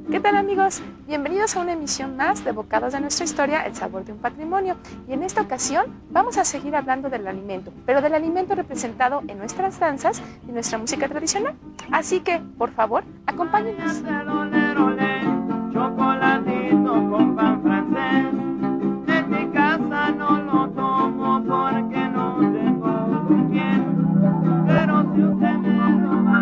¿Qué tal, amigos? Bienvenidos a una emisión más de Bocados de nuestra historia, el sabor de un patrimonio. Y en esta ocasión vamos a seguir hablando del alimento, pero del alimento representado en nuestras danzas y nuestra música tradicional. Así que, por favor, acompáñenos. Chocolatito con pan francés. En mi casa no lo tomo porque no tengo con quién. Pero si usted me lo da.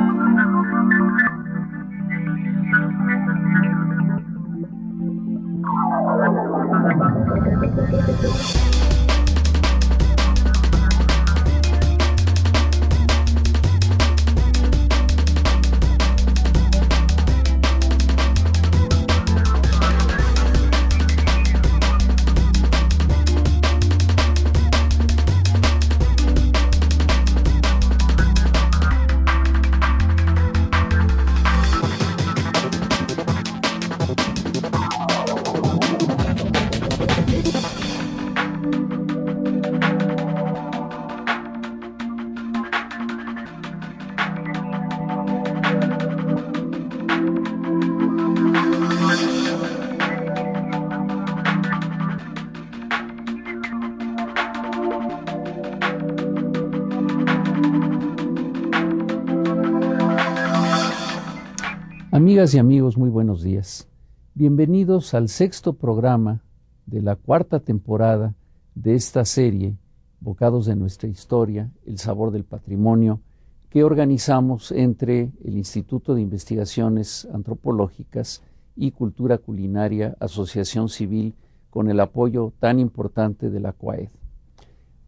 Amigas y amigos, muy buenos días. Bienvenidos al sexto programa de la cuarta temporada de esta serie, Bocados de nuestra historia, el sabor del patrimonio, que organizamos entre el Instituto de Investigaciones Antropológicas y Cultura Culinaria, Asociación Civil, con el apoyo tan importante de la CUAED.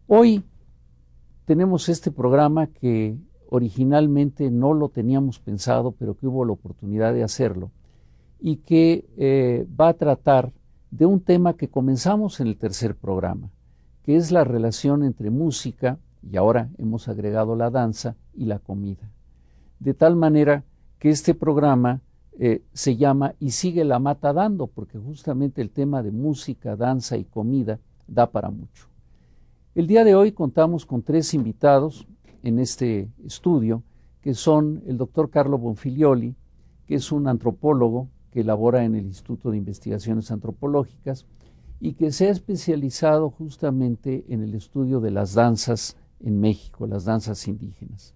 Hoy tenemos este programa que originalmente no lo teníamos pensado, pero que hubo la oportunidad de hacerlo, y que va a tratar de un tema que comenzamos en el tercer programa, que es la relación entre música, y ahora hemos agregado la danza, y la comida. De tal manera que este programa se llama Y sigue la mata dando, porque justamente el tema de música, danza y comida da para mucho. El día de hoy contamos con tres invitados en este estudio, que son el doctor Carlo Bonfilioli, que es un antropólogo que labora en el Instituto de Investigaciones Antropológicas y que se ha especializado justamente en el estudio de las danzas en México, las danzas indígenas.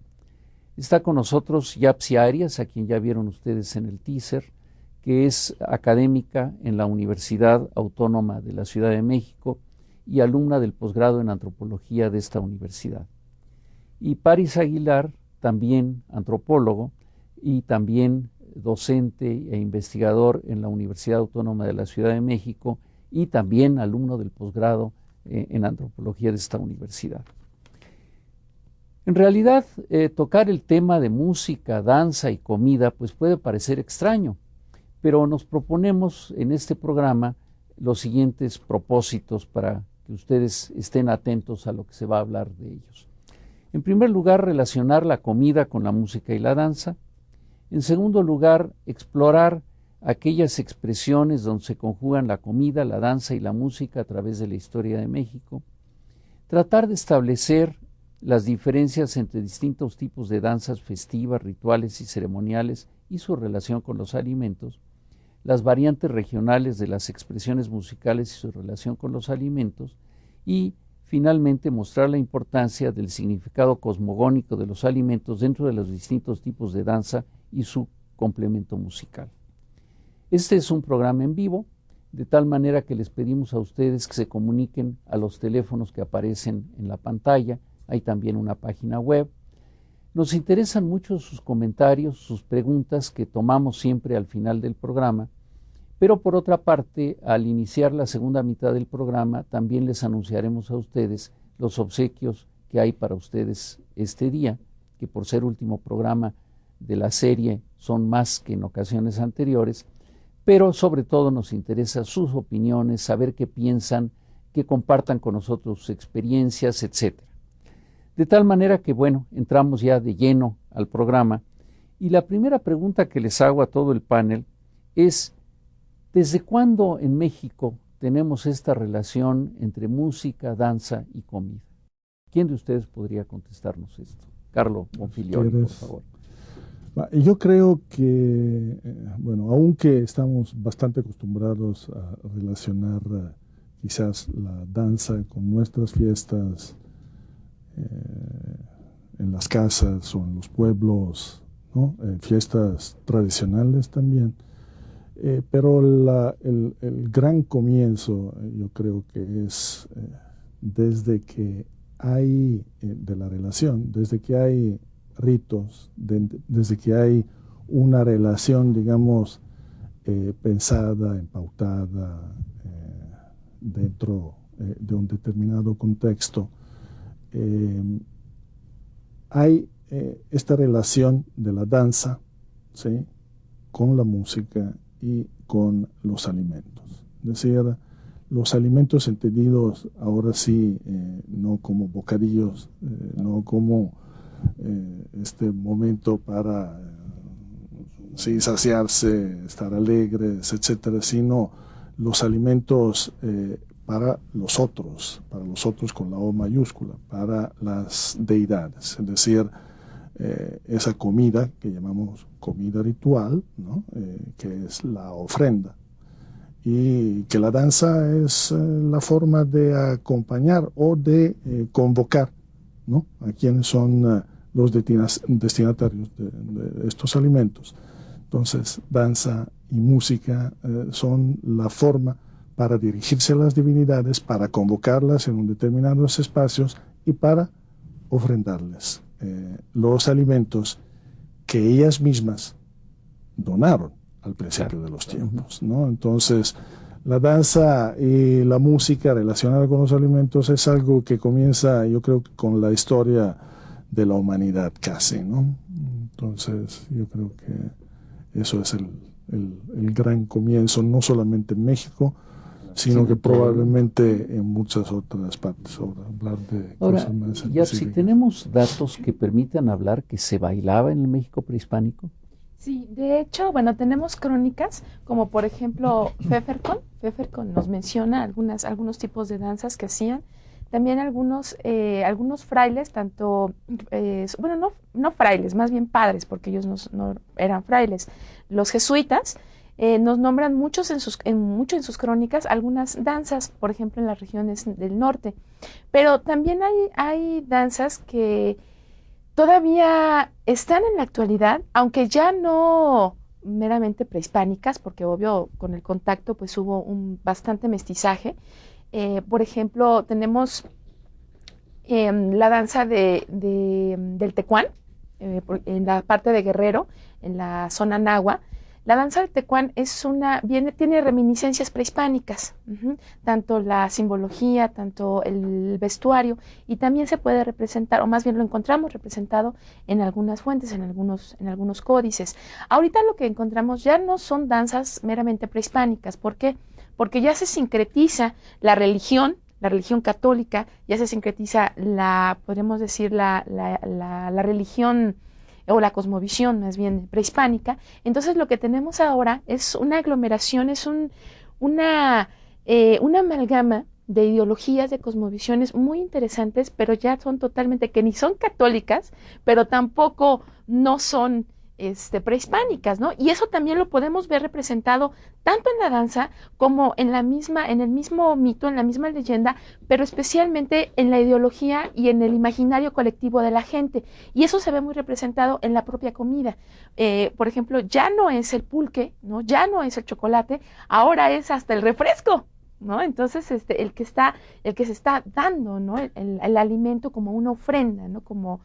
Está con nosotros Yapsi Arias, a quien ya vieron ustedes en el teaser, que es académica en la Universidad Autónoma de la Ciudad de México y alumna del posgrado en antropología de esta universidad. Y Paris Aguilar, también antropólogo y también docente e investigador en la Universidad Autónoma de la Ciudad de México y también alumno del posgrado en antropología de esta universidad. En realidad, tocar el tema de música, danza y comida pues puede parecer extraño, pero nos proponemos en este programa los siguientes propósitos para que ustedes estén atentos a lo que se va a hablar de ellos. En primer lugar, relacionar la comida con la música y la danza. En segundo lugar, explorar aquellas expresiones donde se conjugan la comida, la danza y la música a través de la historia de México. Tratar de establecer las diferencias entre distintos tipos de danzas festivas, rituales y ceremoniales y su relación con los alimentos. Las variantes regionales de las expresiones musicales y su relación con los alimentos. Y finalmente, mostrar la importancia del significado cosmogónico de los alimentos dentro de los distintos tipos de danza y su complemento musical. Este es un programa en vivo, de tal manera que les pedimos a ustedes que se comuniquen a los teléfonos que aparecen en la pantalla. Hay también una página web. Nos interesan mucho sus comentarios, sus preguntas, que tomamos siempre al final del programa. Pero por otra parte, al iniciar la segunda mitad del programa, también les anunciaremos a ustedes los obsequios que hay para ustedes este día, que por ser último programa de la serie son más que en ocasiones anteriores, pero sobre todo nos interesa sus opiniones, saber qué piensan, que compartan con nosotros sus experiencias, etc. De tal manera que, bueno, entramos ya de lleno al programa, y la primera pregunta que les hago a todo el panel es: ¿desde cuándo en México tenemos esta relación entre música, danza y comida? ¿Quién de ustedes podría contestarnos esto? Carlo Bonfilioli, por favor. Yo creo que, bueno, aunque estamos bastante acostumbrados a relacionar quizás la danza con nuestras fiestas en las casas o en los pueblos, ¿no? Fiestas tradicionales también, pero el gran comienzo yo creo que es desde que hay de la relación, desde que hay ritos, desde que hay una relación, digamos, pensada, empautada dentro de un determinado contexto, hay esta relación de la danza, ¿sí?, con la música y con los alimentos. Es decir, los alimentos entendidos ahora sí, no como bocadillos, no como este momento para sí, saciarse, estar alegres, etcétera, sino los alimentos para los otros con la O mayúscula, para las deidades, es decir, esa comida que llamamos comida ritual, ¿no? Que es la ofrenda, y que la danza es la forma de acompañar o de convocar, ¿no?, a quienes son los destinatarios de estos alimentos. Entonces, danza y música son la forma para dirigirse a las divinidades, para convocarlas en determinados espacios y para ofrendarles los alimentos que ellas mismas donaron al principio de los tiempos, ¿no? Entonces, la danza y la música relacionada con los alimentos es algo que comienza, yo creo, con la historia de la humanidad casi, ¿no? Entonces, yo creo que eso es el gran comienzo, no solamente en México, sino que probablemente en muchas otras partes. Hablar de Ahora, cosas más ya si específicas. tenemos datos que permitan hablar que se bailaba en el México prehispánico. Sí, de hecho, bueno, tenemos crónicas como por ejemplo Pfefferkorn nos menciona algunos tipos de danzas que hacían. También algunos frailes, tanto, bueno, no frailes, más bien padres, porque ellos no eran frailes. Los jesuitas nos nombran mucho en sus crónicas algunas danzas, por ejemplo, en las regiones del norte. Pero también hay danzas que todavía están en la actualidad, aunque ya no meramente prehispánicas, porque obvio con el contacto pues hubo un bastante mestizaje. Por ejemplo, tenemos la danza del tecuán, en la parte de Guerrero, en la zona nahua. La danza del tecuán tiene reminiscencias prehispánicas, tanto la simbología, tanto el vestuario, y también se puede representar, o más bien lo encontramos representado en algunas fuentes, en algunos códices. Ahorita lo que encontramos ya no son danzas meramente prehispánicas. ¿Por qué? Porque ya se sincretiza la religión católica, ya se sincretiza podríamos decir, la religión o la cosmovisión más bien prehispánica. Entonces lo que tenemos ahora es una aglomeración, es una amalgama de ideologías, de cosmovisiones muy interesantes, pero ya son totalmente, que ni son católicas, pero tampoco no son prehispánicas, ¿no? Y eso también lo podemos ver representado tanto en la danza como en el mismo mito, en la misma leyenda, pero especialmente en la ideología y en el imaginario colectivo de la gente. Y eso se ve muy representado en la propia comida. Por ejemplo, ya no es el pulque, ¿no? Ya no es el chocolate, ahora es hasta el refresco, ¿no? Entonces, el que se está dando, ¿no? El alimento como una ofrenda, ¿no? Como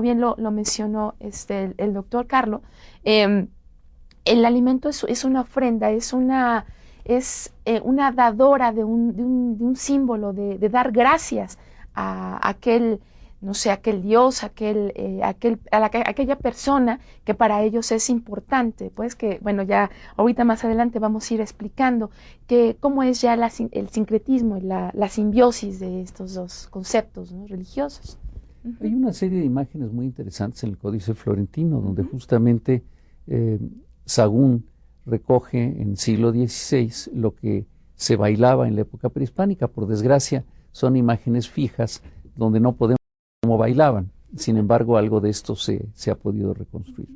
bien lo mencionó el doctor Carlo, el alimento es una ofrenda, es una dadora de un símbolo, de dar gracias a aquel, no sé, aquel Dios, aquella persona que para ellos es importante. Pues que, bueno, ya ahorita más adelante vamos a ir explicando cómo es ya el sincretismo y la simbiosis de estos dos conceptos, ¿no?, religiosos. Hay una serie de imágenes muy interesantes en el Códice Florentino, donde justamente Sahagún recoge en siglo XVI lo que se bailaba en la época prehispánica. Por desgracia, son imágenes fijas donde no podemos ver cómo bailaban. Sin embargo, algo de esto se ha podido reconstruir.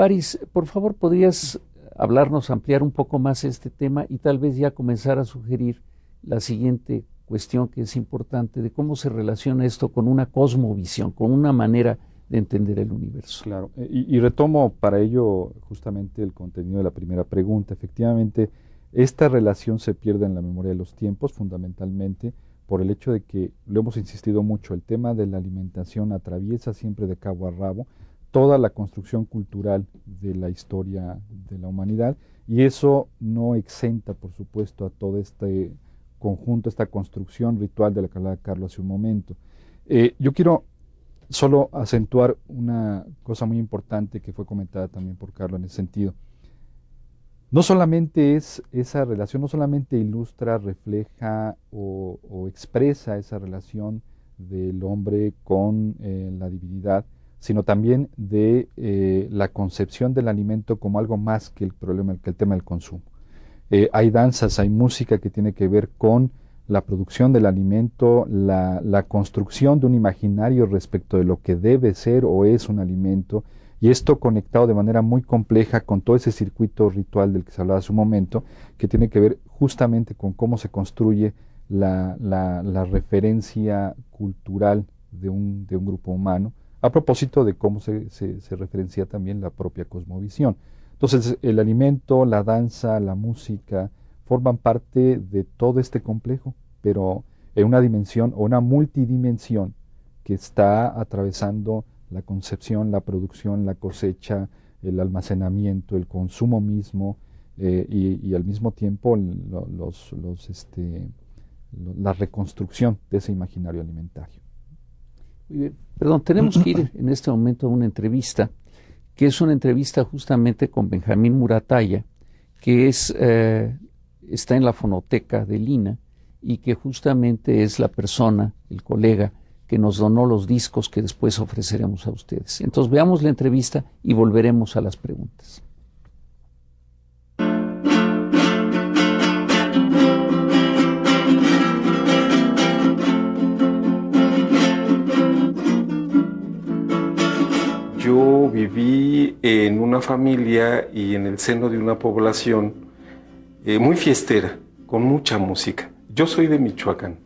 Paris, por favor, ¿podrías hablarnos, ampliar un poco más este tema y tal vez ya comenzar a sugerir la siguiente cuestión que es importante, de cómo se relaciona esto con una cosmovisión, con una manera de entender el universo? Claro, y retomo para ello justamente el contenido de la primera pregunta. Efectivamente, esta relación se pierde en la memoria de los tiempos, fundamentalmente por el hecho de que, lo hemos insistido mucho, el tema de la alimentación atraviesa siempre de cabo a rabo toda la construcción cultural de la historia de la humanidad, y eso no exenta, por supuesto, a todo este conjunto, esta construcción ritual de la que hablaba Carlos hace un momento. Yo quiero solo acentuar una cosa muy importante que fue comentada también por Carlos en ese sentido. No solamente es esa relación, no solamente ilustra, refleja o expresa esa relación del hombre con la divinidad, sino también de la concepción del alimento como algo más que el tema del consumo. Hay danzas, hay música que tiene que ver con la producción del alimento, la construcción de un imaginario respecto de lo que debe ser o es un alimento, y esto conectado de manera muy compleja con todo ese circuito ritual del que se hablaba hace un momento, que tiene que ver justamente con cómo se construye la referencia cultural de un grupo humano, a propósito de cómo se referencia también la propia cosmovisión. Entonces, el alimento, la danza, la música, forman parte de todo este complejo, pero en una dimensión o una multidimensión que está atravesando la concepción, la producción, la cosecha, el almacenamiento, el consumo mismo, y al mismo tiempo la reconstrucción de ese imaginario alimentario. Perdón, tenemos que ir en este momento a una entrevista, que es una entrevista justamente con Benjamín Muratalla, que está en la fonoteca de Lina y que justamente es la persona, el colega, que nos donó los discos que después ofreceremos a ustedes. Entonces veamos la entrevista y volveremos a las preguntas. Yo viví en una familia y en el seno de una población muy fiestera, con mucha música. Yo soy de Michoacán.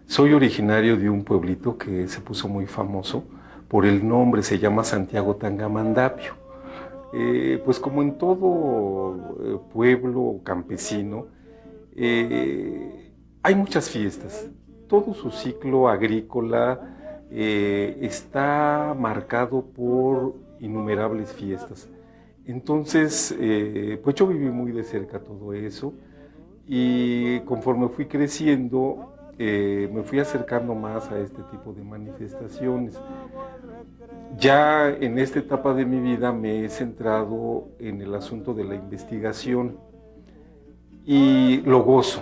Soy originario de un pueblito que se puso muy famoso por el nombre, se llama Santiago Tangamandapio. Pues como en todo pueblo campesino, hay muchas fiestas. Todo su ciclo agrícola está marcado por innumerables fiestas. Entonces, pues yo viví muy de cerca todo eso, y conforme fui creciendo, me fui acercando más a este tipo de manifestaciones. Ya en esta etapa de mi vida me he centrado en el asunto de la investigación y lo gozo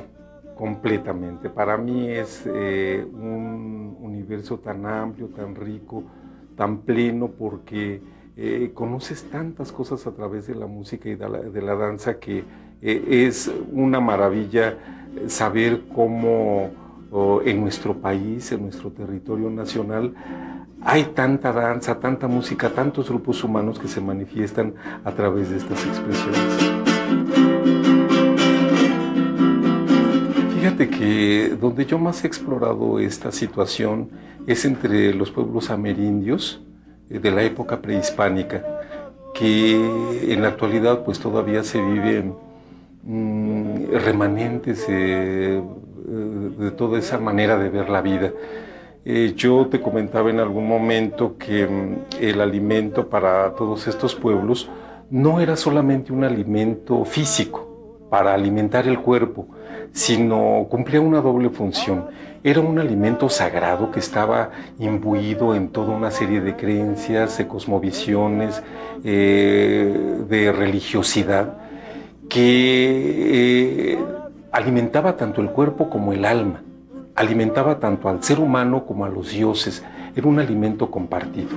completamente. Para mí es un universo tan amplio, tan rico, tan pleno, porque conoces tantas cosas a través de la música y de la danza que es una maravilla saber cómo en nuestro país, en nuestro territorio nacional, hay tanta danza, tanta música, tantos grupos humanos que se manifiestan a través de estas expresiones. Fíjate que donde yo más he explorado esta situación es entre los pueblos amerindios de la época prehispánica, que en la actualidad pues todavía se viven remanentes de toda esa manera de ver la vida. Yo te comentaba en algún momento que el alimento para todos estos pueblos no era solamente un alimento físico para alimentar el cuerpo, sino cumplía una doble función. Era un alimento sagrado que estaba imbuido en toda una serie de creencias, de cosmovisiones, de religiosidad, que alimentaba tanto el cuerpo como el alma, alimentaba tanto al ser humano como a los dioses. Era un alimento compartido.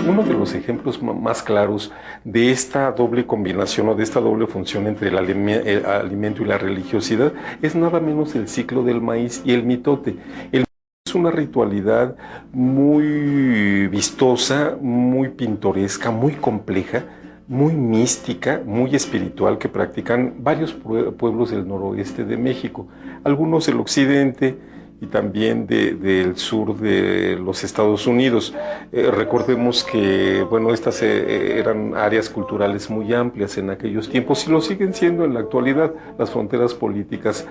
Uno de los ejemplos más claros de esta doble combinación o de esta doble función entre el alimento y la religiosidad es nada menos el ciclo del maíz y el mitote. El maíz es es una ritualidad muy vistosa, muy pintoresca, muy compleja, muy mística, muy espiritual, que practican varios pueblos del noroeste de México, algunos del occidente y también del sur de los Estados Unidos. Recordemos que, bueno, estas eran áreas culturales muy amplias en aquellos tiempos y lo siguen siendo en la actualidad. Las fronteras políticas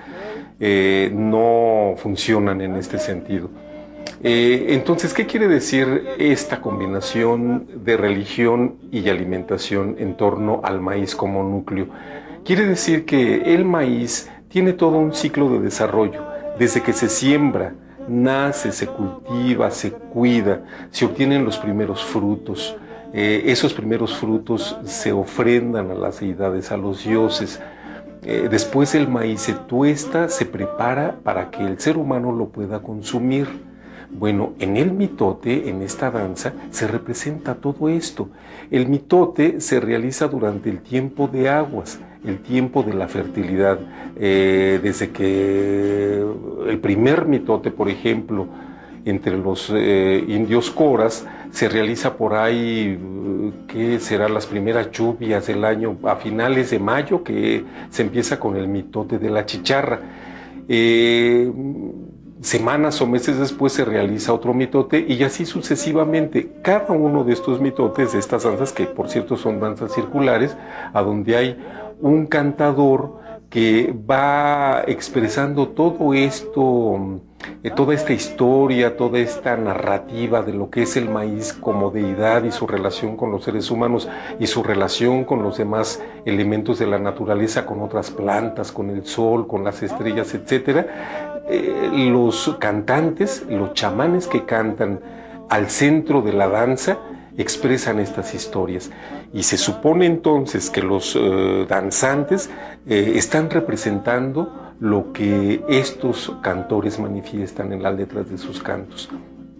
no funcionan en este sentido. Entonces, ¿qué quiere decir esta combinación de religión y alimentación en torno al maíz como núcleo? Quiere decir que el maíz tiene todo un ciclo de desarrollo. Desde que se siembra, nace, se cultiva, se cuida, se obtienen los primeros frutos. Esos primeros frutos se ofrendan a las deidades, a los dioses. Después el maíz se tuesta, se prepara para que el ser humano lo pueda consumir. Bueno, en el mitote, en esta danza, se representa todo esto. El mitote se realiza durante el tiempo de aguas, el tiempo de la fertilidad. Desde que el primer mitote, por ejemplo, entre los indios coras, se realiza por ahí, ¿qué será? Las primeras lluvias del año, a finales de mayo, que se empieza con el mitote de la chicharra. Semanas o meses después se realiza otro mitote y así sucesivamente. Cada uno de estos mitotes, de estas danzas, que por cierto son danzas circulares, a donde hay un cantador que va expresando todo esto, toda esta historia, toda esta narrativa de lo que es el maíz como deidad y su relación con los seres humanos y su relación con los demás elementos de la naturaleza, con otras plantas, con el sol, con las estrellas, etcétera. Los cantantes, los chamanes que cantan al centro de la danza, expresan estas historias. Y se supone entonces que los danzantes están representando lo que estos cantores manifiestan en las letras de sus cantos.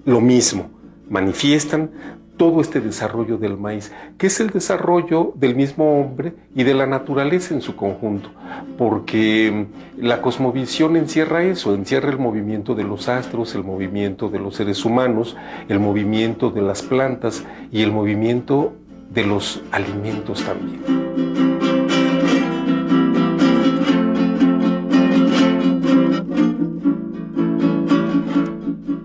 Lo mismo, manifiestan todo este desarrollo del maíz, que es el desarrollo del mismo hombre y de la naturaleza en su conjunto, porque la cosmovisión encierra eso, encierra el movimiento de los astros, el movimiento de los seres humanos, el movimiento de las plantas y el movimiento de los alimentos también.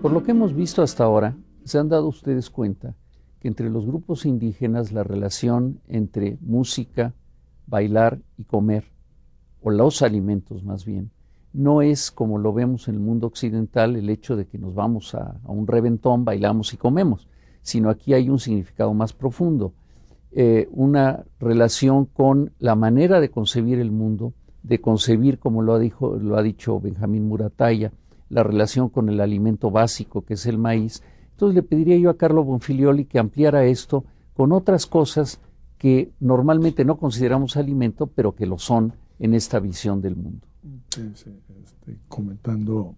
Por lo que hemos visto hasta ahora, se han dado ustedes cuenta que entre los grupos indígenas la relación entre música, bailar y comer, o los alimentos más bien, no es como lo vemos en el mundo occidental, el hecho de que nos vamos a un reventón, bailamos y comemos, sino aquí hay un significado más profundo, una relación con la manera de concebir el mundo, de concebir, como lo ha dicho Benjamín Muratalla, la relación con el alimento básico que es el maíz. Entonces le pediría yo a Carlo Bonfilioli que ampliara esto con otras cosas que normalmente no consideramos alimento, pero que lo son en esta visión del mundo. Sí, comentando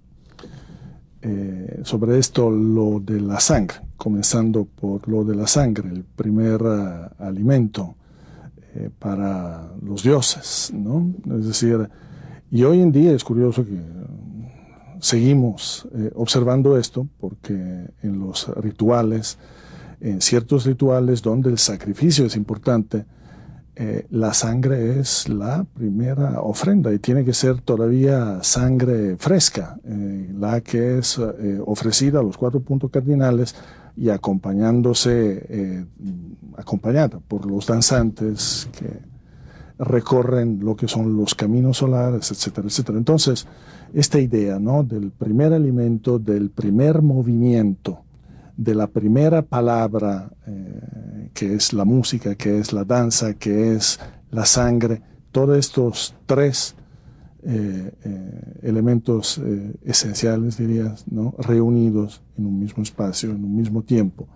sobre esto, lo de la sangre, comenzando por lo de la sangre, el primer alimento para los dioses, ¿no? Es decir, y hoy en día es curioso que seguimos observando esto, porque en los rituales, en ciertos rituales donde el sacrificio es importante, la sangre es la primera ofrenda y tiene que ser todavía sangre fresca, la que es ofrecida a los 4 puntos cardinales y acompañada por los danzantes que recorren lo que son los caminos solares, etcétera, etcétera. Entonces, esta idea, ¿no?, del primer alimento, del primer movimiento, de la primera palabra, que es la música, que es la danza, que es la sangre, todos estos 3 elementos esenciales, dirías, ¿no?, reunidos en un mismo espacio, en un mismo tiempo.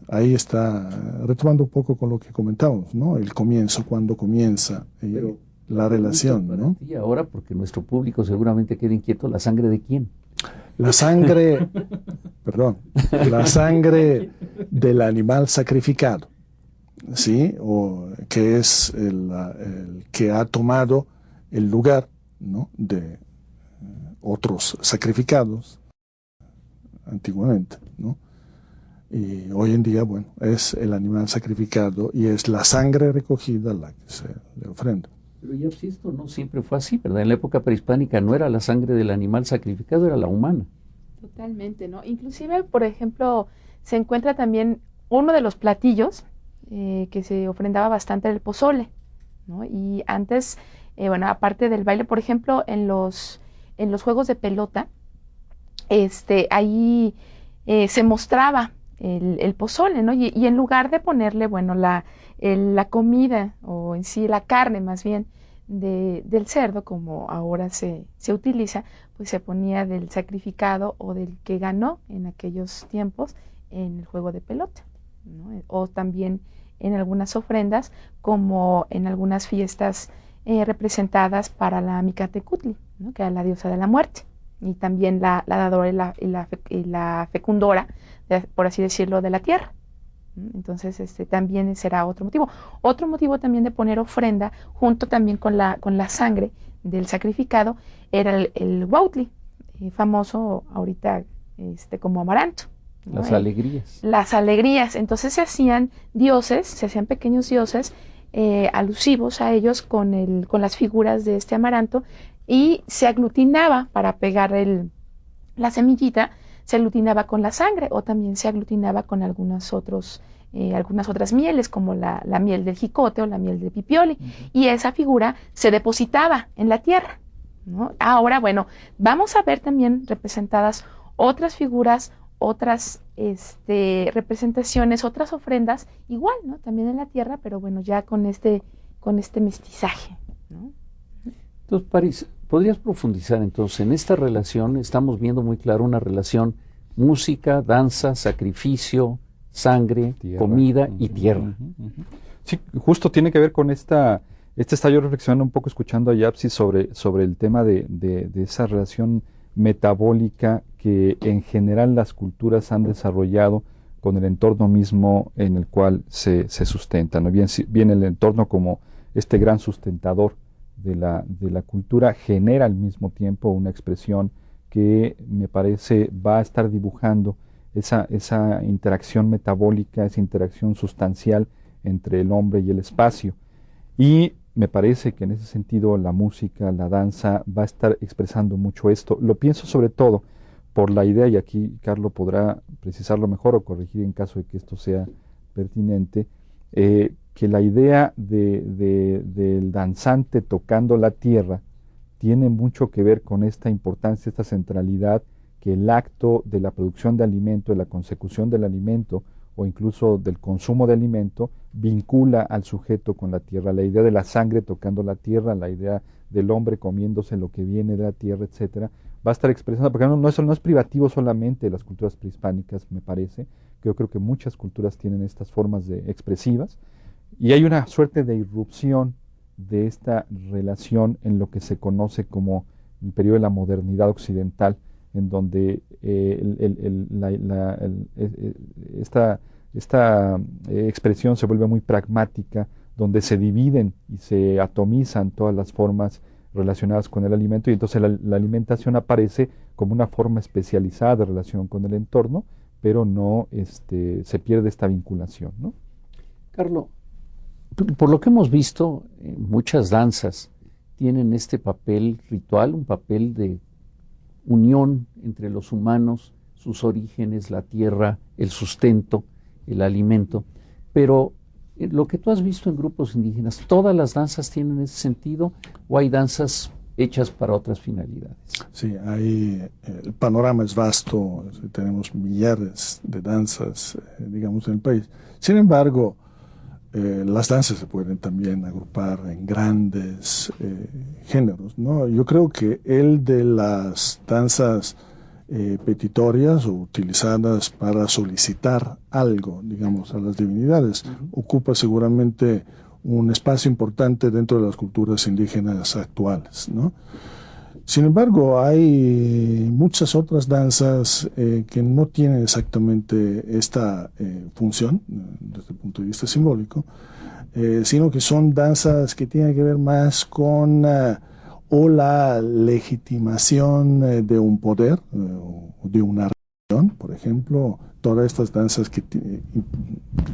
Ahí está, retomando un poco con lo que comentábamos, ¿no?, el comienzo, cuando comienza la relación, ¿no? Y ahora, porque nuestro público seguramente queda inquieto, ¿la sangre de quién? La sangre, perdón, la sangre del animal sacrificado, ¿sí? O que es el que ha tomado el lugar, ¿no?, de otros sacrificados. antiguamente, ¿no? Y hoy en día, bueno, es el animal sacrificado y es la sangre recogida la que se le ofrenda. Pero ya pues, esto no siempre fue así, ¿verdad? En la época prehispánica no era la sangre del animal sacrificado, era la humana. Totalmente, ¿no? Inclusive, por ejemplo, se encuentra también uno de los platillos que se ofrendaba bastante el pozole, ¿no? Y antes, bueno, aparte del baile, por ejemplo, en los juegos de pelota, ahí se mostraba el pozole, ¿no? Y en lugar de ponerle, bueno, la comida, o en sí la carne más bien, del cerdo, como ahora se utiliza, pues se ponía del sacrificado o del que ganó en aquellos tiempos en el juego de pelota, ¿no? O también en algunas ofrendas, como en algunas fiestas representadas para la Micatecutli, ¿no? Que era la diosa de la muerte, y también la dadora y la fecundora, por así decirlo, de la tierra. Entonces también será otro motivo. Otro motivo también de poner ofrenda, junto también con la sangre del sacrificado, era el huautli, famoso ahorita como amaranto, ¿no? Las alegrías. Las alegrías. Entonces se hacían dioses, se hacían pequeños dioses alusivos a ellos con las figuras de este amaranto, y se aglutinaba para pegar la semillita, se aglutinaba con la sangre, o también se aglutinaba con algunas otras mieles, como la miel del jicote o la miel del pipioli, y esa figura se depositaba en la tierra, ¿no? Ahora, bueno, vamos a ver también representadas otras figuras, otras representaciones, otras ofrendas, igual, ¿no? También en la tierra, pero bueno, ya con este mestizaje, ¿no? Entonces, París, ¿podrías profundizar entonces en esta relación? Estamos viendo muy claro una relación música, danza, sacrificio, sangre, tierra, comida y tierra. Sí, justo tiene que ver con estaba yo reflexionando un poco escuchando a Yapsi sobre el tema de esa relación metabólica que en general las culturas han desarrollado con el entorno mismo en el cual se sustentan, ¿no? Bien el entorno como este gran sustentador de la cultura genera al mismo tiempo una expresión que me parece va a estar dibujando esa interacción metabólica, esa interacción sustancial entre el hombre y el espacio. Y me parece que en ese sentido la música, la danza va a estar expresando mucho esto. Lo pienso sobre todo por la idea, y aquí Carlos podrá precisarlo mejor o corregir en caso de que esto sea pertinente, que la idea del danzante tocando la tierra tiene mucho que ver con esta importancia, esta centralidad que el acto de la producción de alimento, de la consecución del alimento o incluso del consumo de alimento vincula al sujeto con la tierra. La idea de la sangre tocando la tierra, la idea del hombre comiéndose lo que viene de la tierra, etcétera, va a estar expresando, porque no es privativo solamente de las culturas prehispánicas, me parece. Yo creo que muchas culturas tienen estas formas expresivas, y hay una suerte de irrupción de esta relación en lo que se conoce como el periodo de la modernidad occidental, en donde esta expresión se vuelve muy pragmática, donde se dividen y se atomizan todas las formas relacionadas con el alimento, y entonces la alimentación aparece como una forma especializada de relación con el entorno, pero no se pierde esta vinculación, ¿no? Carlos, por lo que hemos visto, muchas danzas tienen este papel ritual, un papel de unión entre los humanos, sus orígenes, la tierra, el sustento, el alimento. Pero lo que tú has visto en grupos indígenas, ¿todas las danzas tienen ese sentido o hay danzas hechas para otras finalidades? Sí, el panorama es vasto, tenemos millares de danzas, digamos, en el país. Sin embargo, las danzas se pueden también agrupar en grandes géneros, ¿no? Yo creo que el de las danzas petitorias o utilizadas para solicitar algo, digamos, a las divinidades, ocupa seguramente un espacio importante dentro de las culturas indígenas actuales, ¿no? Sin embargo, hay muchas otras danzas que no tienen exactamente esta función desde el punto de vista simbólico, sino que son danzas que tienen que ver más con o la legitimación de un poder o de una por ejemplo, todas estas danzas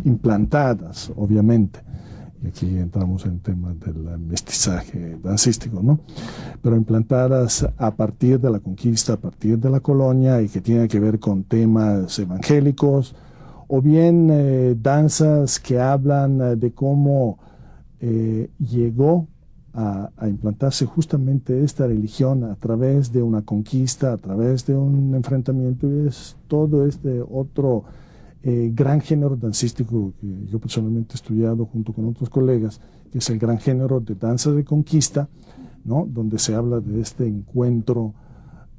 implantadas, obviamente, y aquí entramos en temas del mestizaje dancístico, ¿no? Pero implantadas a partir de la conquista, a partir de la colonia, y que tienen que ver con temas evangélicos, o bien danzas que hablan de cómo llegó a implantarse justamente esta religión a través de una conquista, a través de un enfrentamiento, y es todo este otro gran género dancístico que yo personalmente he estudiado junto con otros colegas, que es el gran género de danza de conquista, ¿no? Donde se habla de este encuentro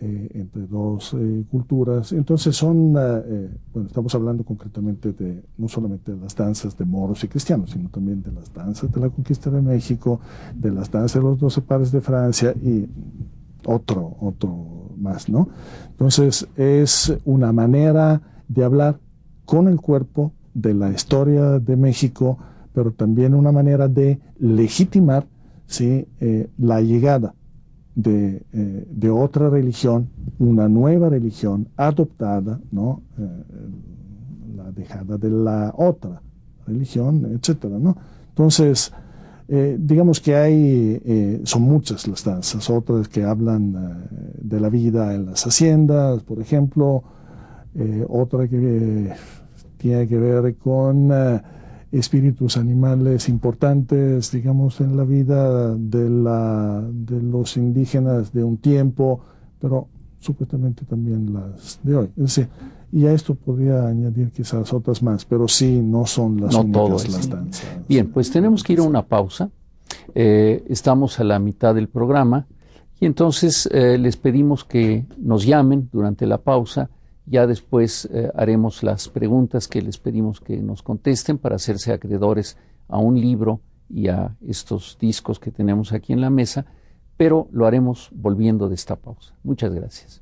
entre dos culturas. Entonces bueno, estamos hablando concretamente no solamente de las danzas de moros y cristianos, sino también de las danzas de la conquista de México, de las danzas de los 12 pares de Francia y otro más, ¿no? Entonces es una manera de hablar con el cuerpo de la historia de México, pero también una manera de legitimar, ¿sí?, la llegada de otra religión, una nueva religión adoptada, ¿no? La dejada de la otra religión, etcétera, ¿no? Entonces, digamos que son muchas las danzas, otras que hablan de la vida en las haciendas, por ejemplo, otra que tiene que ver con espíritus animales importantes, digamos, en la vida de los indígenas de un tiempo, pero supuestamente también las de hoy. Es decir, y a esto podría añadir quizás otras más, pero sí, no son las únicas las danzas. Bien, pues tenemos que ir a una pausa. Estamos a la mitad del programa y entonces les pedimos que nos llamen durante la pausa. Ya después haremos las preguntas que les pedimos que nos contesten para hacerse acreedores a un libro y a estos discos que tenemos aquí en la mesa, pero lo haremos volviendo de esta pausa. Muchas gracias.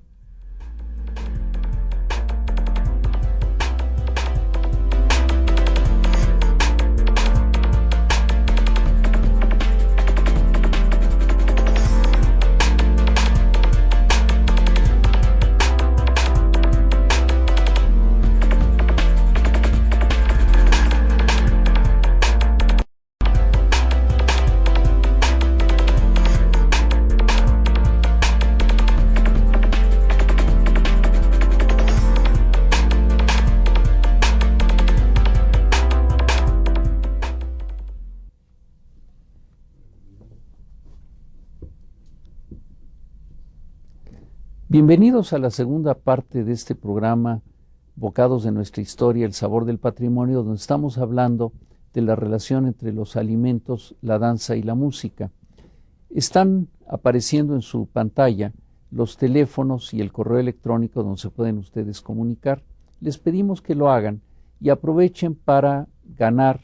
Bienvenidos a la segunda parte de este programa, Bocados de nuestra historia, el sabor del patrimonio, donde estamos hablando de la relación entre los alimentos, la danza y la música. Están apareciendo en su pantalla los teléfonos y el correo electrónico donde se pueden ustedes comunicar. Les pedimos que lo hagan y aprovechen para ganar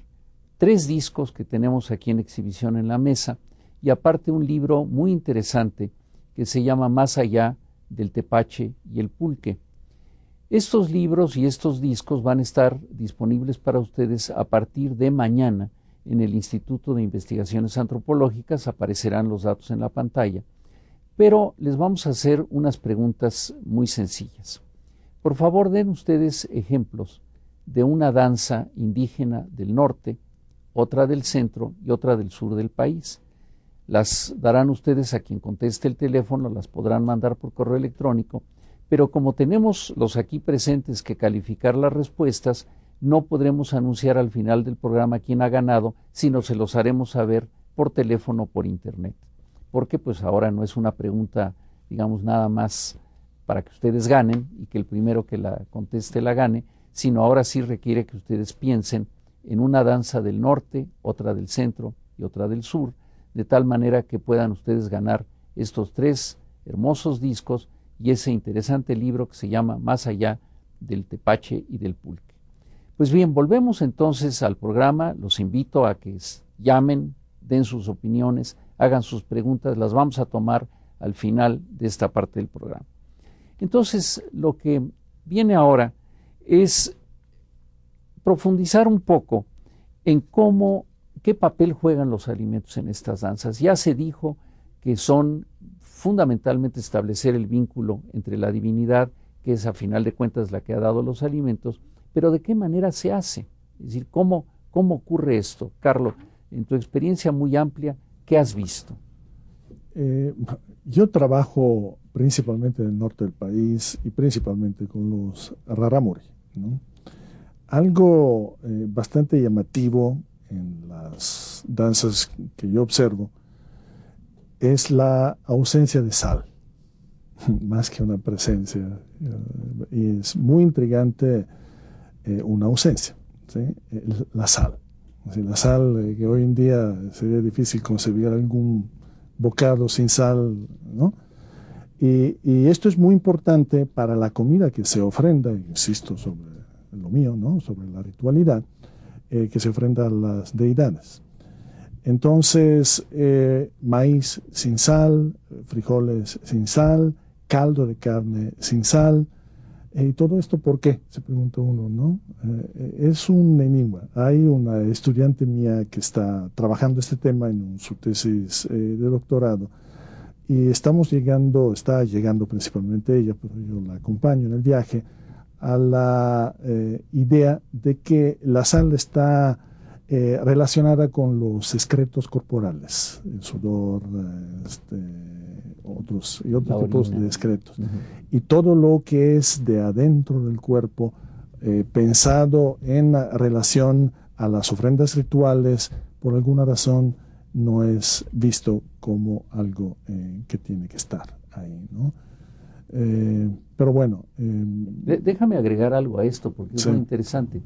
3 discos que tenemos aquí en exhibición en la mesa y aparte un libro muy interesante que se llama Más allá del tepache y el pulque. Estos libros y estos discos van a estar disponibles para ustedes a partir de mañana en el Instituto de Investigaciones Antropológicas. Aparecerán los datos en la pantalla, pero les vamos a hacer unas preguntas muy sencillas. Por favor, den ustedes ejemplos de una danza indígena del norte, otra del centro y otra del sur del país. Las darán ustedes a quien conteste el teléfono, las podrán mandar por correo electrónico, pero como tenemos los aquí presentes que calificar las respuestas, no podremos anunciar al final del programa quién ha ganado, sino se los haremos saber por teléfono o por internet. Porque pues ahora no es una pregunta, digamos, nada más para que ustedes ganen y que el primero que la conteste la gane, sino ahora sí requiere que ustedes piensen en una danza del norte, otra del centro y otra del sur, de tal manera que puedan ustedes ganar estos 3 hermosos discos y ese interesante libro que se llama Más allá del tepache y del pulque. Pues bien, volvemos entonces al programa. Los invito a que llamen, den sus opiniones, hagan sus preguntas, las vamos a tomar al final de esta parte del programa. Entonces, lo que viene ahora es profundizar un poco en qué papel juegan los alimentos en estas danzas. Ya se dijo que son fundamentalmente establecer el vínculo entre la divinidad, que que es a final de cuentas la que ha dado los alimentos, pero ¿de qué manera se hace? Es decir, ¿cómo ocurre esto? Carlos, en tu experiencia muy amplia, ¿qué has visto? Yo trabajo principalmente en el norte del país y principalmente con los rarámuri, ¿no? Algo bastante llamativo en las danzas que yo observo es la ausencia de sal, más que una presencia. Y es muy intrigante una ausencia, ¿sí? La sal. La sal, que hoy en día sería difícil concebir algún bocado sin sal, ¿no? Y esto es muy importante para la comida que se ofrenda, insisto sobre lo mío, ¿no? Sobre la ritualidad que se ofrenda a las deidades. Entonces, maíz sin sal, frijoles sin sal, caldo de carne sin sal. ¿Y todo esto por qué? Se pregunta uno, ¿no? Es un enigma. Hay una estudiante mía que está trabajando este tema en su tesis de doctorado y está llegando principalmente ella, pero yo la acompaño en el viaje, a la idea de que la sal está relacionada con los excretos corporales, el sudor, otros tipos de excretos. Y todo lo que es de adentro del cuerpo, pensado en relación a las ofrendas rituales, por alguna razón no es visto como algo que tiene que estar ahí, ¿no? Pero bueno. Déjame agregar algo a esto, porque es muy interesante.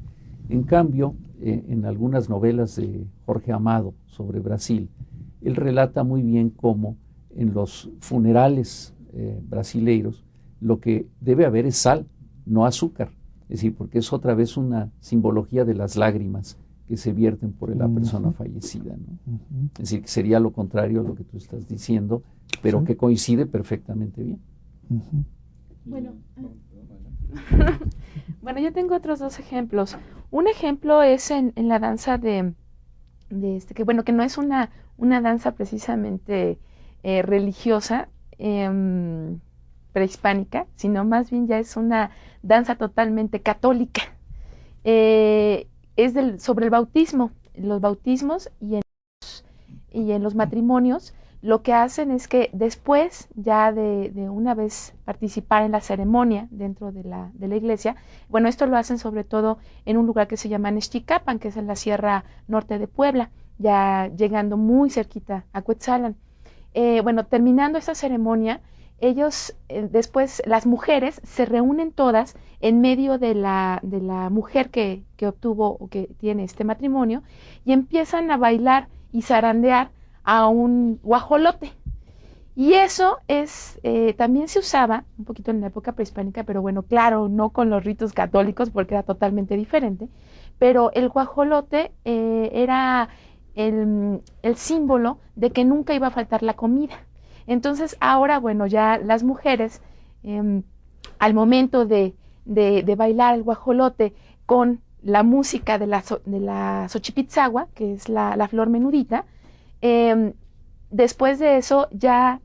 En cambio, en algunas novelas de Jorge Amado sobre Brasil, él relata muy bien cómo en los funerales brasileiros lo que debe haber es sal, no azúcar. Es decir, porque es otra vez una simbología de las lágrimas que se vierten por la persona fallecida, ¿no? Es decir, que sería lo contrario a lo que tú estás diciendo, pero que coincide perfectamente bien. Bueno, yo tengo otros dos ejemplos. Un ejemplo es en la danza que no es una danza precisamente religiosa prehispánica, sino más bien ya es una danza totalmente católica. Es sobre el bautismo, los bautismos y en los matrimonios. Lo que hacen es que después ya de una vez participar en la ceremonia dentro de la iglesia, bueno, esto lo hacen sobre todo en un lugar que se llama Nexticapan, que es en la Sierra Norte de Puebla, ya llegando muy cerquita a Cuetzalan. Bueno, terminando esta ceremonia, ellos después, las mujeres se reúnen todas en medio de la mujer que obtuvo o que tiene este matrimonio y empiezan a bailar y zarandear a un guajolote. Y eso también se usaba un poquito en la época prehispánica, pero bueno, claro, no con los ritos católicos porque era totalmente diferente, pero el guajolote era el símbolo de que nunca iba a faltar la comida. Entonces ahora, bueno, ya las mujeres al momento de bailar el guajolote con la música de la Xochipitzagua, que es la flor menudita, después de eso ya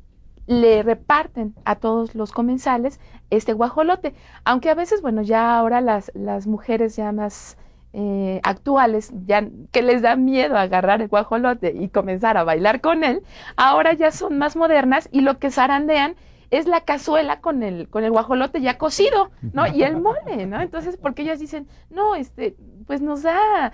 le reparten a todos los comensales este guajolote, aunque a veces, bueno, ya ahora las mujeres ya más actuales, ya que les da miedo agarrar el guajolote y comenzar a bailar con él, ahora ya son más modernas y lo que zarandean es la cazuela con el guajolote ya cocido, ¿no? Y el mole, ¿no? Entonces, porque ellas dicen, no, pues nos da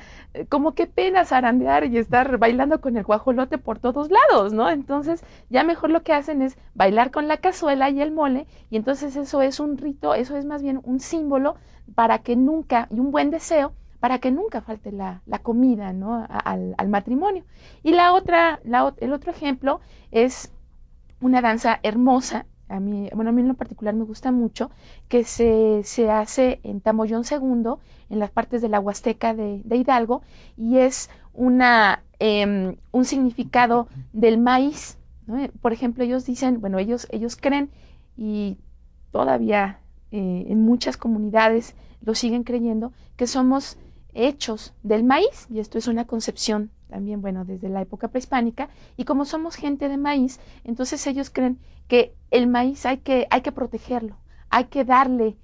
como que pena zarandear y estar bailando con el guajolote por todos lados, ¿no? Entonces, ya mejor lo que hacen es bailar con la cazuela y el mole, y entonces eso es un rito, eso es más bien un símbolo para que nunca, y un buen deseo, para que nunca falte la comida, ¿no? al matrimonio. Y el otro ejemplo es una danza hermosa. A mí en lo particular me gusta mucho, que se hace en Tamoyón II, en las partes de la Huasteca de Hidalgo, y es un significado del maíz, ¿no? Por ejemplo, ellos dicen, bueno, ellos creen, y todavía en muchas comunidades lo siguen creyendo, que somos hechos del maíz, y esto es una concepción también, bueno, desde la época prehispánica, y como somos gente de maíz, entonces ellos creen que el maíz hay que protegerlo, hay que darle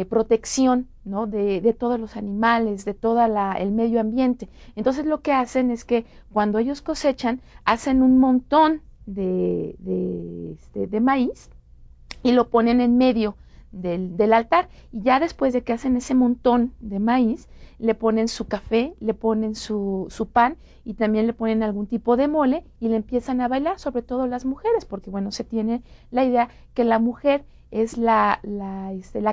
protección, ¿no? de todos los animales, de todo el medio ambiente. Entonces lo que hacen es que cuando ellos cosechan, hacen un montón de maíz y lo ponen en medio del altar, y ya después de que hacen ese montón de maíz, le ponen su café, le ponen su pan, y también le ponen algún tipo de mole, y le empiezan a bailar, sobre todo las mujeres, porque bueno, se tiene la idea que la mujer es la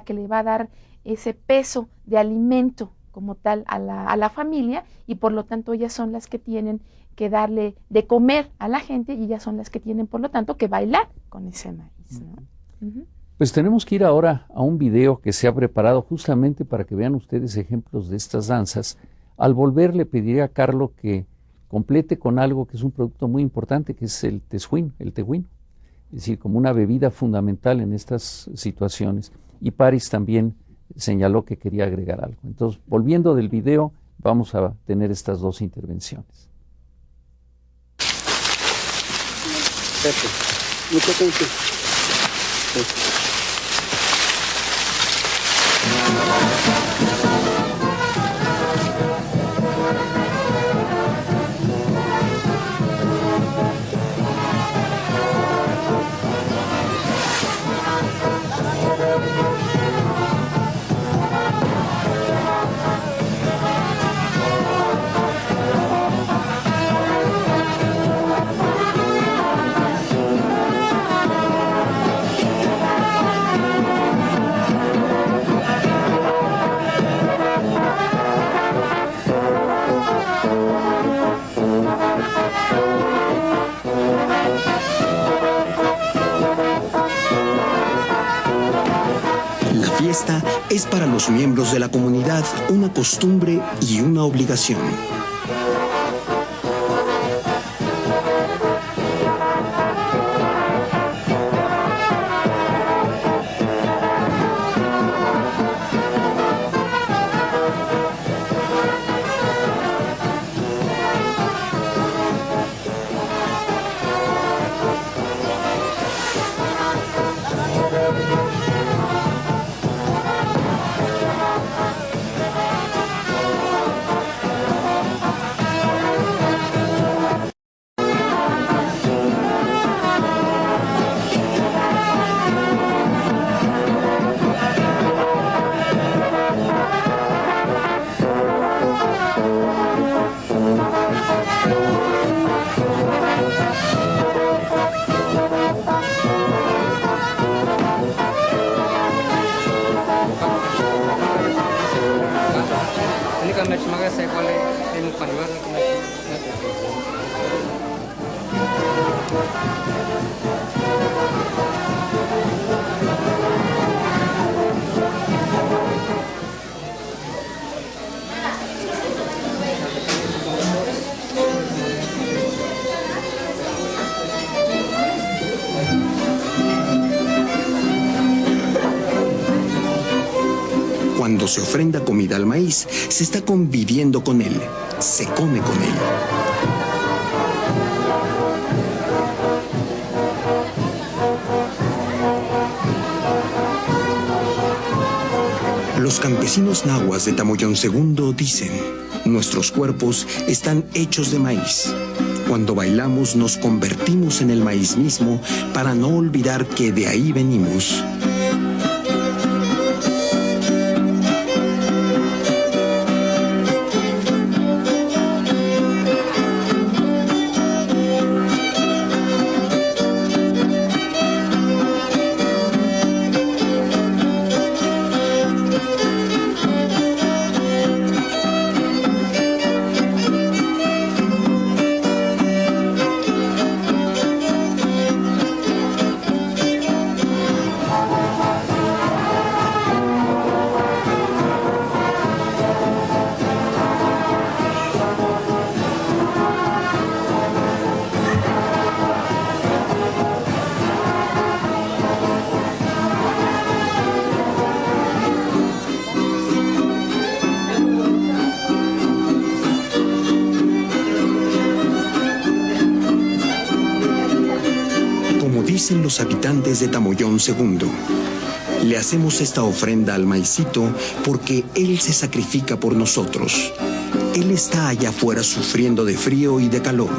que le va a dar ese peso de alimento como tal a la familia, y por lo tanto ellas son las que tienen que darle de comer a la gente, y ellas son las que tienen por lo tanto que bailar con ese maíz, ¿no? Pues tenemos que ir ahora a un video que se ha preparado justamente para que vean ustedes ejemplos de estas danzas. Al volver le pediré a Carlo que complete con algo que es un producto muy importante, que es el tejuino, es decir, como una bebida fundamental en estas situaciones. Y Paris también señaló que quería agregar algo. Entonces, volviendo del video, vamos a tener estas dos intervenciones. Mucha atención. Esta es para los miembros de la comunidad una costumbre y una obligación. Cuando se ofrenda comida al maíz, se está conviviendo con él, se come con él. Los campesinos nahuas de Tamoyón II dicen: nuestros cuerpos están hechos de maíz. Cuando bailamos nos convertimos en el maíz mismo para no olvidar que de ahí venimos. Dicen los habitantes de Tamoyón II: Le hacemos esta ofrenda al maicito porque Él se sacrifica por nosotros. Él está allá afuera sufriendo de frío y de calor,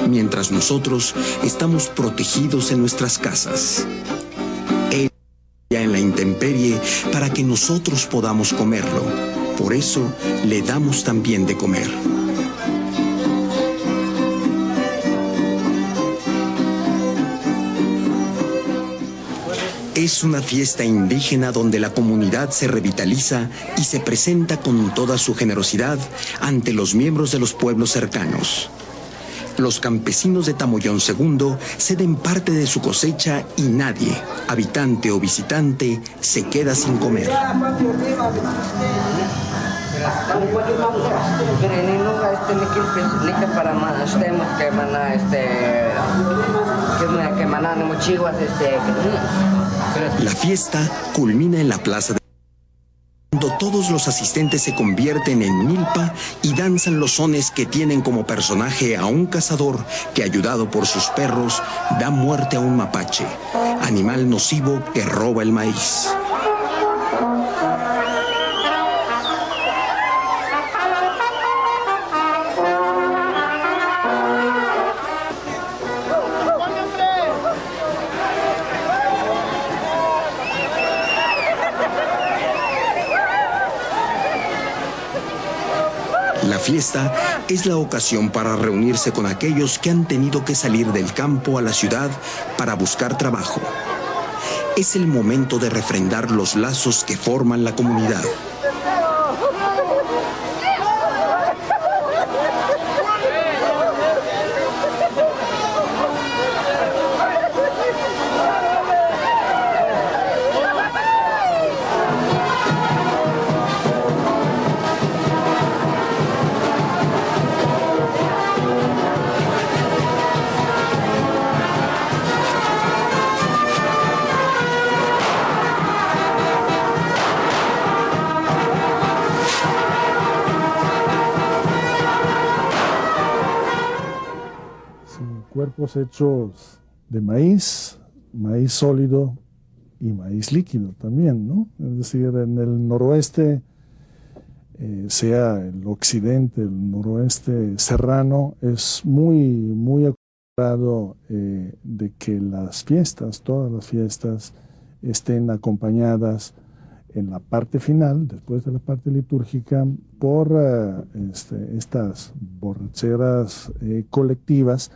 mientras nosotros estamos protegidos en nuestras casas. Él está en la intemperie para que nosotros podamos comerlo. Por eso le damos también de comer. Es una fiesta indígena donde la comunidad se revitaliza y se presenta con toda su generosidad ante los miembros de los pueblos cercanos. Los campesinos de Tamoyón II ceden parte de su cosecha y nadie, habitante o visitante, se queda sin comer. La fiesta culmina en la plaza de cuando todos los asistentes se convierten en milpa y danzan los sones que tienen como personaje a un cazador que, ayudado por sus perros, da muerte a un mapache, animal nocivo que roba el maíz. La fiesta es la ocasión para reunirse con aquellos que han tenido que salir del campo a la ciudad para buscar trabajo. Es el momento de refrendar los lazos que forman la comunidad. Cuerpos hechos de maíz, maíz sólido y maíz líquido también, ¿no? Es decir, en el noroeste, sea el occidente, el noroeste serrano, es muy acostumbrado de que las fiestas, todas las fiestas, estén acompañadas en la parte final, después de la parte litúrgica, por estas borracheras colectivas,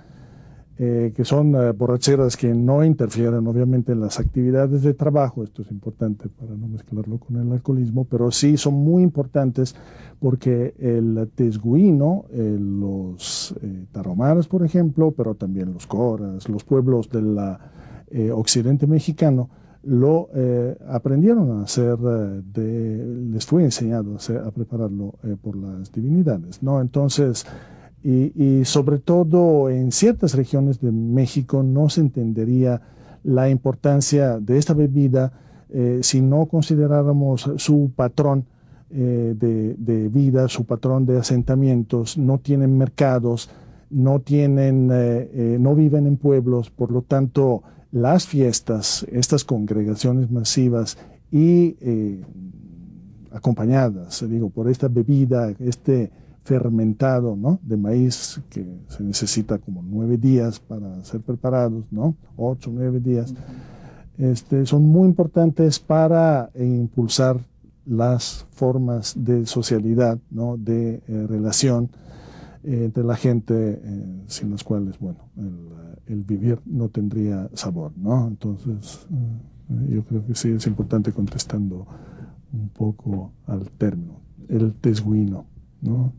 que son borracheras que no interfieren obviamente en las actividades de trabajo. Esto es importante para no mezclarlo con el alcoholismo, pero sí son muy importantes porque el tesguino, los taromaras, por ejemplo, pero también los coras, los pueblos del occidente mexicano, lo aprendieron a hacer, les fue enseñado a prepararlo por las divinidades, ¿no? Entonces, y sobre todo en ciertas regiones de México no se entendería la importancia de esta bebida si no consideráramos su patrón de vida, su patrón de asentamientos. No tienen mercados, no viven en pueblos, por lo tanto las fiestas, estas congregaciones masivas y acompañadas, digo, por esta bebida, fermentado, ¿no?, de maíz, que se necesita como 9 días para ser preparados, ¿no?, 8 o 9 días, son muy importantes para impulsar las formas de socialidad, ¿no?, de relación entre la gente, sin las cuales, bueno, el vivir no tendría sabor, ¿no? Entonces, yo creo que sí es importante, contestando un poco al término, el tesguino, ¿no?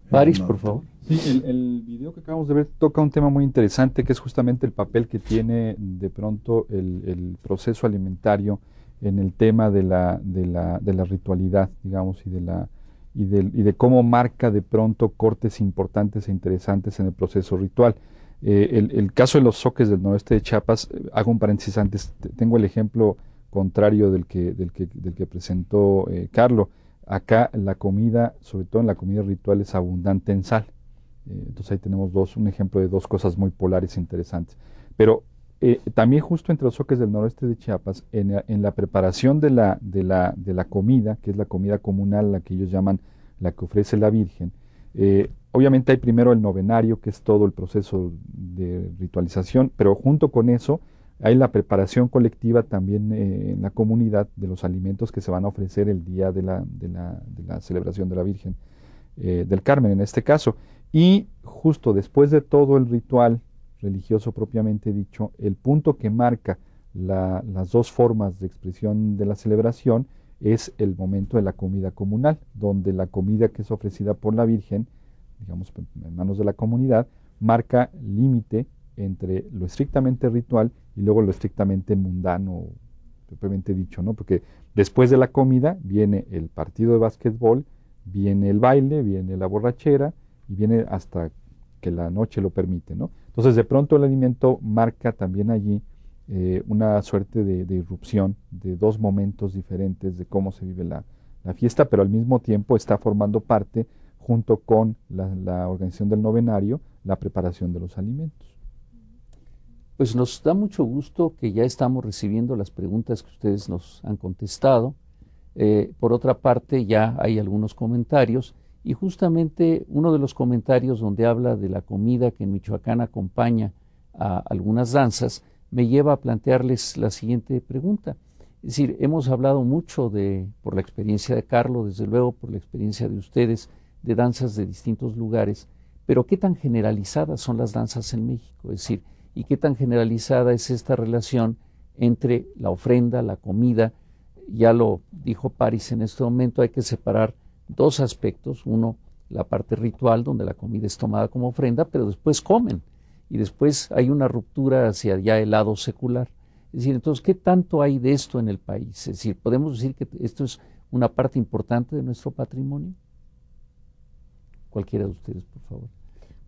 Paris, por favor. Sí, el video que acabamos de ver toca un tema muy interesante, que es justamente el papel que tiene de pronto el proceso alimentario en el tema de la ritualidad, digamos, y de cómo marca de pronto cortes importantes e interesantes en el proceso ritual. El caso de los zoques del noroeste de Chiapas, hago un paréntesis antes, tengo el ejemplo contrario del que presentó Carlo. Acá la comida, sobre todo en la comida ritual, es abundante en sal. Entonces ahí tenemos un ejemplo de dos cosas muy polares e interesantes. Pero También justo entre los zoques del noroeste de Chiapas, en la preparación de la comida, que es la comida comunal, la que ellos llaman la que ofrece la Virgen, obviamente hay primero el novenario, que es todo el proceso de ritualización, pero junto con eso hay la preparación colectiva también en la comunidad de los alimentos que se van a ofrecer el día de la celebración de la Virgen del Carmen en este caso. Y justo después de todo el ritual religioso propiamente dicho, el punto que marca las dos formas de expresión de la celebración es el momento de la comida comunal, donde la comida que es ofrecida por la Virgen, digamos en manos de la comunidad, marca límite entre lo estrictamente ritual y luego lo estrictamente mundano, propiamente dicho, ¿no? Porque después de la comida viene el partido de básquetbol, viene el baile, viene la borrachera y viene hasta que la noche lo permite, ¿no? Entonces de pronto el alimento marca también allí una suerte de irrupción de dos momentos diferentes de cómo se vive la fiesta, pero al mismo tiempo está formando parte, junto con la organización del novenario, la preparación de los alimentos. Pues nos da mucho gusto que ya estamos recibiendo las preguntas que ustedes nos han contestado. Por otra parte, ya hay algunos comentarios, y justamente uno de los comentarios donde habla de la comida que en Michoacán acompaña a algunas danzas, me lleva a plantearles la siguiente pregunta. Es decir, hemos hablado mucho por la experiencia de Carlos, desde luego por la experiencia de ustedes, de danzas de distintos lugares, pero ¿qué tan generalizadas son las danzas en México? Es decir, ¿y qué tan generalizada es esta relación entre la ofrenda, la comida? Ya lo dijo Paris en este momento, hay que separar dos aspectos. Uno, la parte ritual, donde la comida es tomada como ofrenda, pero después comen, y después hay una ruptura hacia ya el lado secular. Es decir, entonces, ¿qué tanto hay de esto en el país? Es decir, ¿podemos decir que esto es una parte importante de nuestro patrimonio? Cualquiera de ustedes, por favor.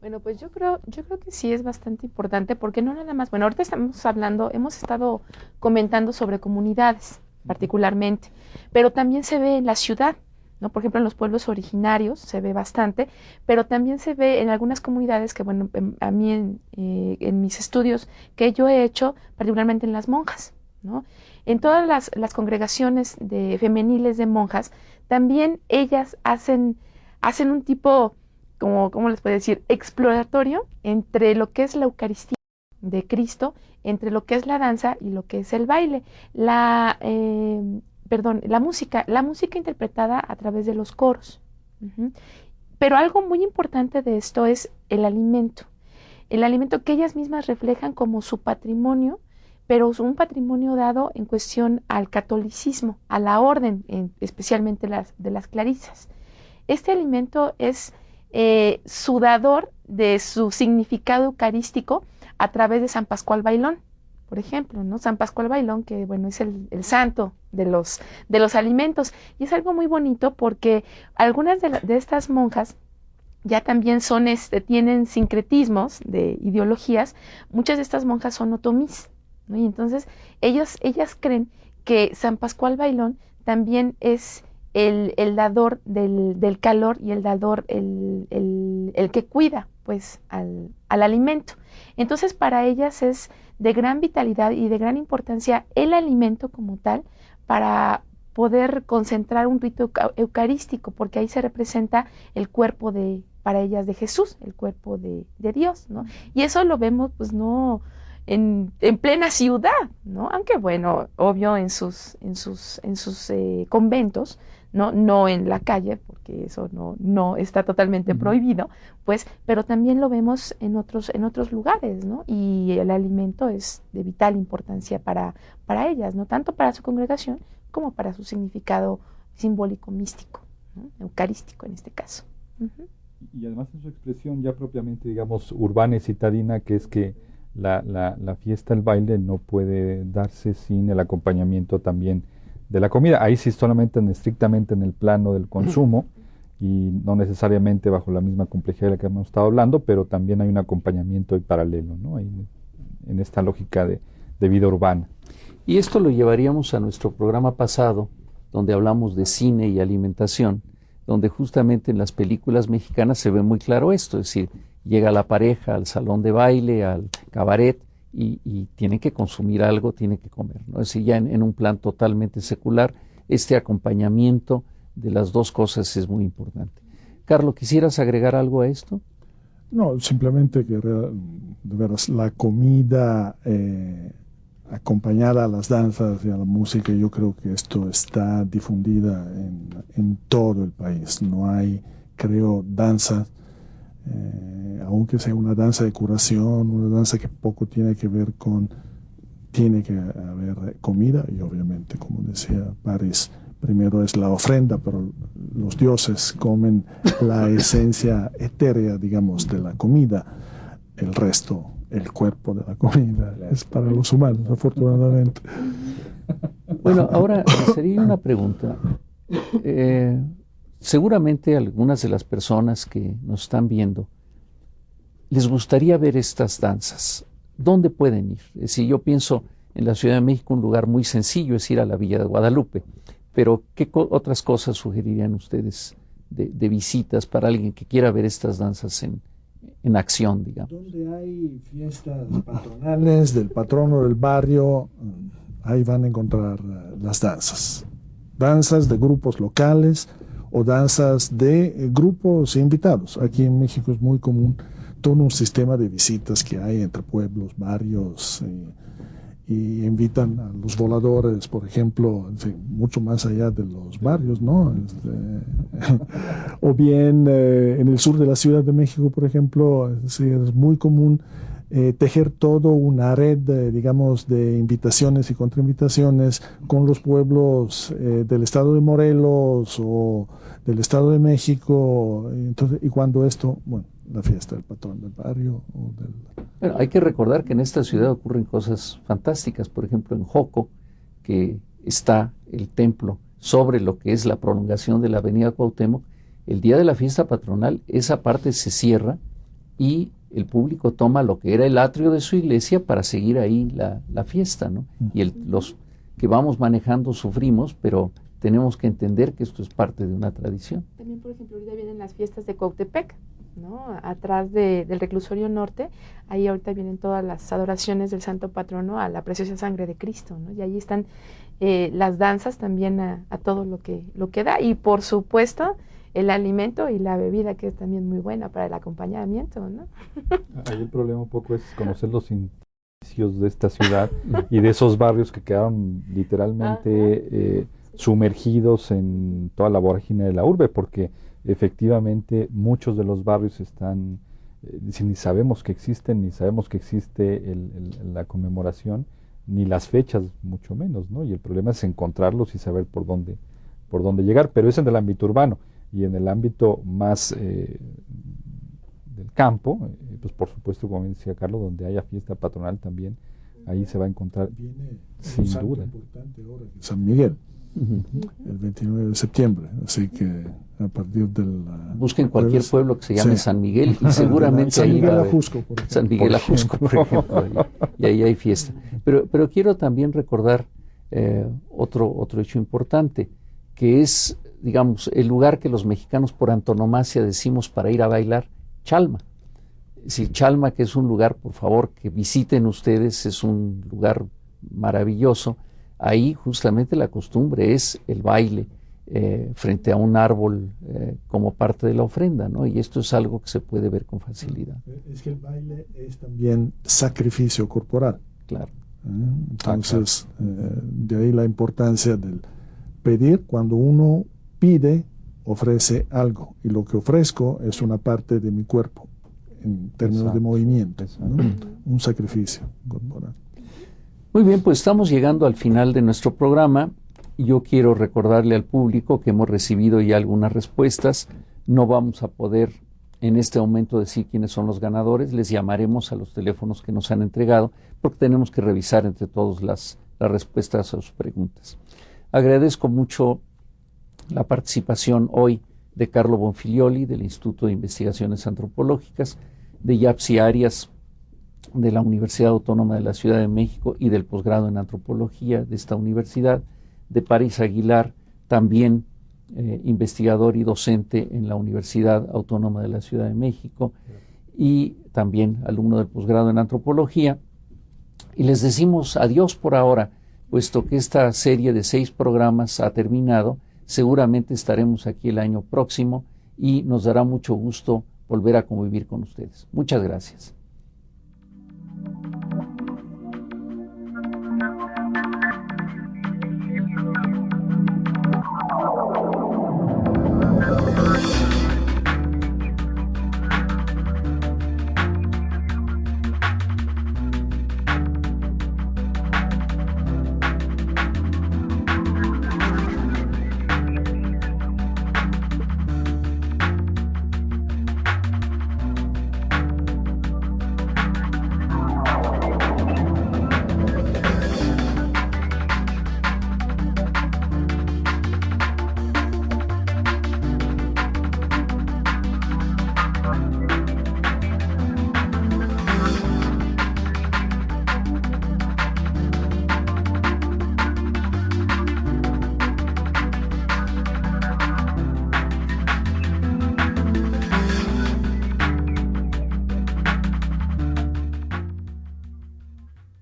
Bueno, pues yo creo que sí es bastante importante, porque no nada más, bueno, ahorita estamos hablando, hemos estado comentando sobre comunidades particularmente, pero también se ve en la ciudad, ¿no? Por ejemplo, en los pueblos originarios se ve bastante, pero también se ve en algunas comunidades que, bueno, a mí en mis estudios que yo he hecho, particularmente en las monjas, ¿no? En todas las congregaciones femeniles de monjas, también ellas hacen un tipo, ¿cómo les puedo decir?, exploratorio entre lo que es la Eucaristía de Cristo, entre lo que es la danza y lo que es el baile. La música interpretada a través de los coros. Pero algo muy importante de esto es el alimento que ellas mismas reflejan como su patrimonio, pero un patrimonio dado en cuestión al catolicismo, a la orden, especialmente de las clarisas. Este alimento es sudador de su significado eucarístico a través de San Pascual Bailón, por ejemplo, ¿no? San Pascual Bailón, que bueno, es el santo de los alimentos, y es algo muy bonito porque algunas de estas monjas ya también tienen sincretismos de ideologías. Muchas de estas monjas son otomís, ¿no? Y entonces ellas creen que San Pascual Bailón también es el dador del calor, y el dador, el que cuida pues al alimento. Entonces para ellas es de gran vitalidad y de gran importancia el alimento como tal, para poder concentrar un rito eucarístico, porque ahí se representa el cuerpo para ellas de Jesús, el cuerpo de Dios, ¿no? Y eso lo vemos pues no en plena ciudad, ¿no? Aunque bueno, obvio en sus conventos, no en la calle, porque eso no está totalmente prohibido, pues, pero también lo vemos en otros lugares, ¿no? Y el alimento es de vital importancia para ellas, ¿no? Tanto para su congregación como para su significado simbólico místico, ¿no? Eucarístico en este caso. Y además en su expresión ya propiamente, digamos, urbana y citadina, que es que la fiesta, el baile no puede darse sin el acompañamiento también de la comida. Ahí sí solamente estrictamente en el plano del consumo, y no necesariamente bajo la misma complejidad de la que hemos estado hablando, pero también hay un acompañamiento paralelo, ¿no? Ahí, en esta lógica de vida urbana. Y esto lo llevaríamos a nuestro programa pasado, donde hablamos de cine y alimentación, donde justamente en las películas mexicanas se ve muy claro esto, es decir, llega la pareja al salón de baile, al cabaret, y tienen que consumir algo, tienen que comer, ¿no? Es decir, ya en un plan totalmente secular, este acompañamiento de las dos cosas es muy importante. Carlos, ¿quisieras agregar algo a esto? No, simplemente que de veras la comida acompañada a las danzas y a la música, yo creo que esto está difundida en todo el país. No hay, creo, danzas, aunque sea una danza de curación, una danza que poco tiene que ver con, tiene que haber comida y obviamente, como decía París, primero es la ofrenda, pero los dioses comen la esencia etérea, digamos, de la comida. El resto, el cuerpo de la comida, es para los humanos, afortunadamente. Bueno, ahora sería una pregunta. Seguramente algunas de las personas que nos están viendo les gustaría ver estas danzas. ¿Dónde pueden ir? Es decir, yo pienso en la Ciudad de México, un lugar muy sencillo es ir a la Villa de Guadalupe. Pero, ¿qué otras cosas sugerirían ustedes de visitas para alguien que quiera ver estas danzas en acción, digamos? Donde hay fiestas patronales del patrono del barrio, ahí van a encontrar las danzas. Danzas de grupos locales o danzas de grupos invitados. Aquí en México es muy común todo un sistema de visitas que hay entre pueblos, barrios, y invitan a los voladores, por ejemplo, en fin, mucho más allá de los barrios, ¿no? O bien en el sur de la Ciudad de México, por ejemplo, es muy común tejer todo una red, digamos, de invitaciones y contrainvitaciones con los pueblos del estado de Morelos o del estado de México. Entonces, y cuando esto, bueno, la fiesta del patrón del barrio o del... Bueno, hay que recordar que en esta ciudad ocurren cosas fantásticas. Por ejemplo, en Joco, que está el templo sobre lo que es la prolongación de la avenida Cuauhtémoc, el día de la fiesta patronal, esa parte se cierra y el público toma lo que era el atrio de su iglesia para seguir ahí la fiesta, ¿no? Y los que vamos manejando sufrimos, pero tenemos que entender que esto es parte de una tradición. También, por ejemplo, ahorita vienen las fiestas de Cuautepec, ¿no? Atrás del reclusorio norte, ahí ahorita vienen todas las adoraciones del santo patrono a la preciosa sangre de Cristo, ¿no? Y ahí están las danzas también a todo lo que da, y por supuesto el alimento y la bebida, que es también muy buena para el acompañamiento, ¿no? Ahí el problema un poco es conocer los indicios de esta ciudad y de esos barrios que quedaron literalmente sumergidos en toda la vorágine de la urbe, porque efectivamente muchos de los barrios están, ni sabemos que existen, ni sabemos que existe la conmemoración, ni las fechas, mucho menos, ¿no? Y el problema es encontrarlos y saber por dónde llegar, pero es en el ámbito urbano. Y en el ámbito más del campo, pues por supuesto, como decía Carlos, donde haya fiesta patronal también, ahí se va a encontrar, viene sin duda. Importante ahora, San Miguel, el 29 de septiembre, así que a partir del... Busquen cualquier pueblo que se llame San Miguel y seguramente San ahí Miguel va a haber Ajusco, por ejemplo. San Miguel Ajusco, por ejemplo, y ahí hay fiesta. Pero quiero también recordar otro hecho importante, que es, digamos, el lugar que los mexicanos por antonomasia decimos para ir a bailar, Chalma. Es decir, Chalma, que es un lugar, por favor, que visiten ustedes, es un lugar maravilloso. Ahí justamente la costumbre es el baile frente a un árbol como parte de la ofrenda, ¿no? Y esto es algo que se puede ver con facilidad. Es que el baile es también sacrificio corporal. Claro. Entonces, de ahí la importancia del pedir. Cuando uno pide, ofrece algo, y lo que ofrezco es una parte de mi cuerpo en términos de movimiento, ¿no? Un sacrificio corporal. Muy bien, pues estamos llegando al final de nuestro programa. Yo quiero recordarle al público que hemos recibido ya algunas respuestas. No vamos a poder en este momento decir quiénes son los ganadores. Les llamaremos a los teléfonos que nos han entregado, porque tenemos que revisar entre todos las respuestas a sus preguntas. Agradezco mucho la participación hoy de Carlo Bonfilioli, del Instituto de Investigaciones Antropológicas, de Yapsi Arias, de la Universidad Autónoma de la Ciudad de México y del posgrado en Antropología de esta universidad, de París Aguilar, también investigador y docente en la Universidad Autónoma de la Ciudad de México y también alumno del posgrado en Antropología, Y les decimos adiós por ahora, puesto que esta serie de 6 programas ha terminado. Seguramente estaremos aquí el año próximo y nos dará mucho gusto volver a convivir con ustedes. Muchas gracias.